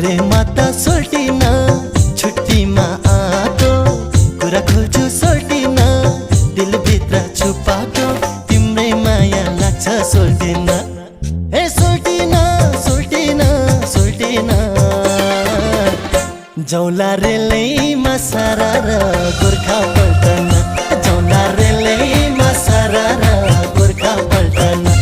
तिम्रैमा त सोल्टिन छुट्टीमा आएको कुरा खोल्छु सोल्टिन दिलभित्र छुपाएको तिम्रै माया लाग्छ सोल्टिन हे सोल्टिन सोल्टिन सोल्टिन जौला रेलैमा सरर गोर्खा पल्टन जौला रेलैमा सरर गोर्खा पल्टन